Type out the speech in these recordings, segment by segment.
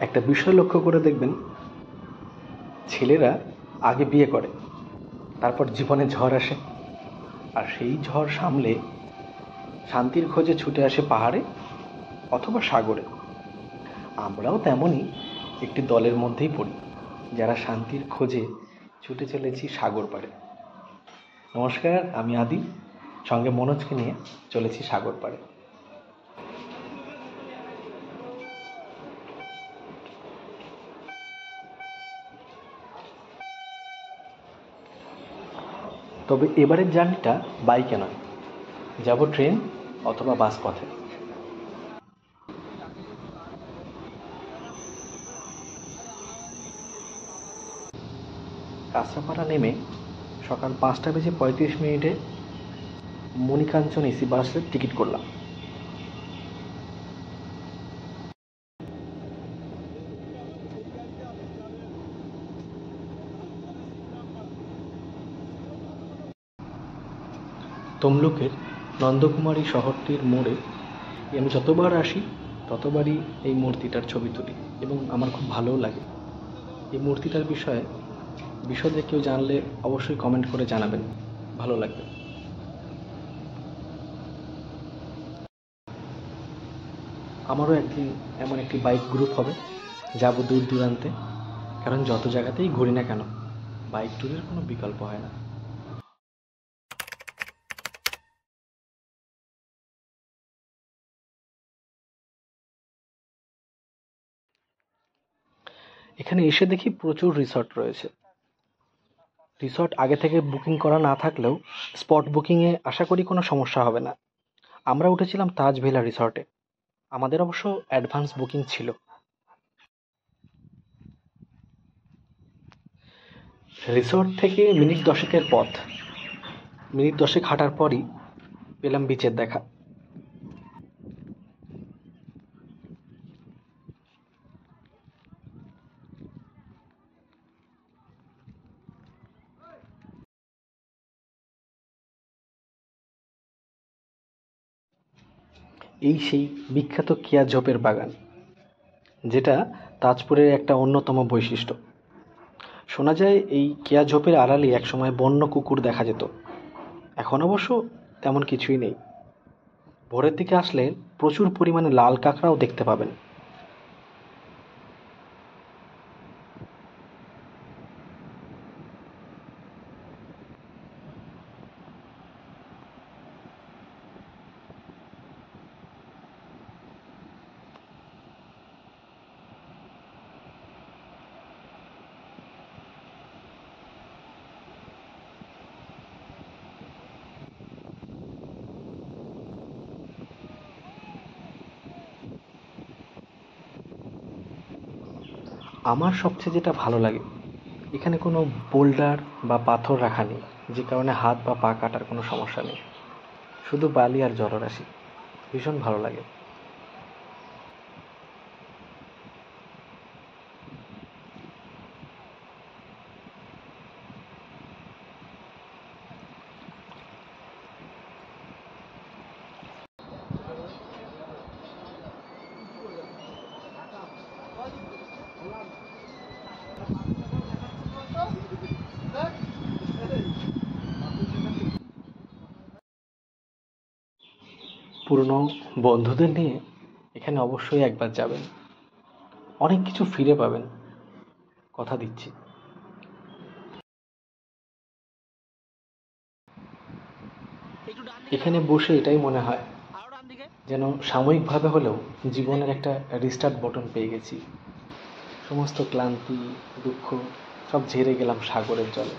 একটা বিষয় লক্ষ্য করে দেখবেন, ছেলেরা আগে বিয়ে করে, তারপর জীবনে ঝড় আসে, আর সেই ঝড় সামলে শান্তির খোঁজে ছুটে আসে পাহাড়ে অথবা সাগরে। আমরাও তেমনই একটি দলের মধ্যেই পড়ি, যারা শান্তির খোঁজে ছুটে চলেছি সাগর পাড়ে। নমস্কার, আমি আদি, সঙ্গে মনোজকে নিয়ে চলেছি সাগর পাড়ে। তবে এবারের জার্নিটা বাইকে নয়, যাব ট্রেন অথবা বাস পথে। কাঁচরাপাড়া নেমে সকাল 5:35 মণিকাঞ্চন এসি বাসের টিকিট করলাম। তমলুকের নন্দকুমারী শহরটির মোড়ে আমি যতবার আসি ততবারই এই মূর্তিটার ছবি তুলি এবং আমার খুব ভালোও লাগে। এই মূর্তিটার বিষয়ে বিশদে কেউ জানলে অবশ্যই কমেন্ট করে জানাবেন, ভালো লাগবে। আমারও একদিন এমন একটি বাইক গ্রুপ হবে, যাব দূর দূরান্তে, কারণ যত জায়গাতেই ঘুরি না কেন বাইক ট্যুরের কোনো বিকল্প হয় না। এখানে এসে দেখি প্রচুর রিসর্ট রয়েছে। রিসর্ট আগে থেকে বুকিং করা না থাকলেও স্পট বুকিংয়ে আশা করি কোনো সমস্যা হবে না। আমরা উঠেছিলাম তাজ ভিলা রিসর্টে, আমাদের অবশ্য অ্যাডভান্স বুকিং ছিল। রিসর্ট থেকে মিনিট 10-এর পথ, মিনিট 10 হাঁটার পরই পেলাম বিচের দেখা। এই সেই বিখ্যাত কেয়া ঝোপের বাগান, যেটা তাজপুরের একটা অন্যতম বৈশিষ্ট্য। শোনা যায় এই কেয়া ঝোপের আড়ালে একসময় বন্য কুকুর দেখা যেত, এখন অবশ্য তেমন কিছুই নেই। ভোরের দিকে আসলে প্রচুর পরিমাণে লাল কাঁকড়াও দেখতে পাবেন। আমার সবচেয়ে যেটা ভালো লাগে, এখানে কোনো বোল্ডার বা পাথর রাখা নেই, যে কারণে হাত বা পা কাটার কোনো সমস্যা নেই, শুধু বালি আর জলরাশি। ভীষণ ভালো লাগে। পুরনো বন্ধুদের নিয়ে এখানে অবশ্যই একবার যাবেন, অনেক কিছু ফিরে পাবেন, কথা দিচ্ছি। এখানে বসে এটাই মনে হয় যেন সাময়িকভাবে হলেও জীবনের একটা রিস্টার্ট বটন পেয়ে গেছি। সমস্ত ক্লান্তি, দুঃখ সব ঝেড়ে গেলাম সাগরের জলে।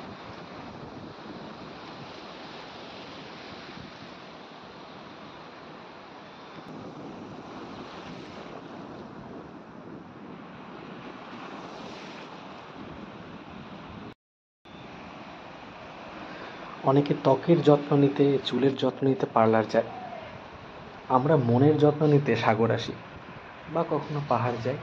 অনেকে ত্বকের যত্ন নিতে, চুলের যত্ন নিতে পার্লার যায়, আমরা মনের যত্ন নিতে সাগর আসি বা কখনো পাহাড় যাই।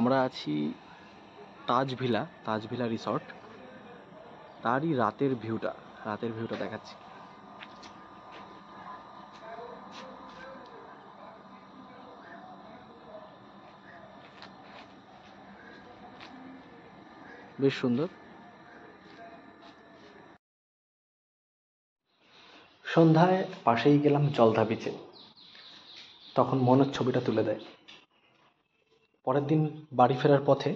আমরা আছি তাজ ভিলা রিসর্ট। তারই রাতের ভিউটা দেখাচ্ছি। বেশ সুন্দর। সন্ধ্যায় পাশেই গেলাম জলধা বিচে। তখন মনের ছবিটা তুলে দেয়। পরের দিন বাড়ি ফেরার পথে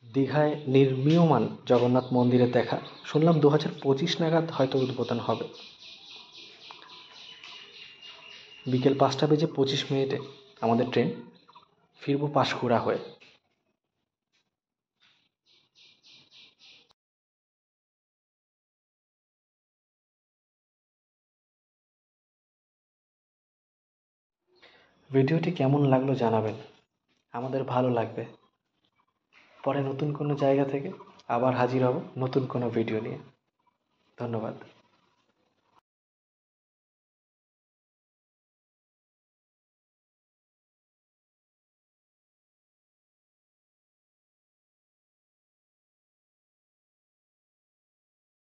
দীঘায় নির্মীয়মান জগন্নাথ মন্দিরের দেখা। শুনলাম 2025 নাগাদ হয়তো উদ্বোধন হবে। বিকেল 5:25 আমাদের ট্রেন, ফিরবো পাঁশকুড়া হয়ে। ভিডিওটি কেমন লাগলো জানাবেন, আমাদের ভালো লাগবে। পরে নতুন কোনো জায়গা থেকে আবার হাজির হব নতুন কোনো ভিডিও নিয়ে। ধন্যবাদ।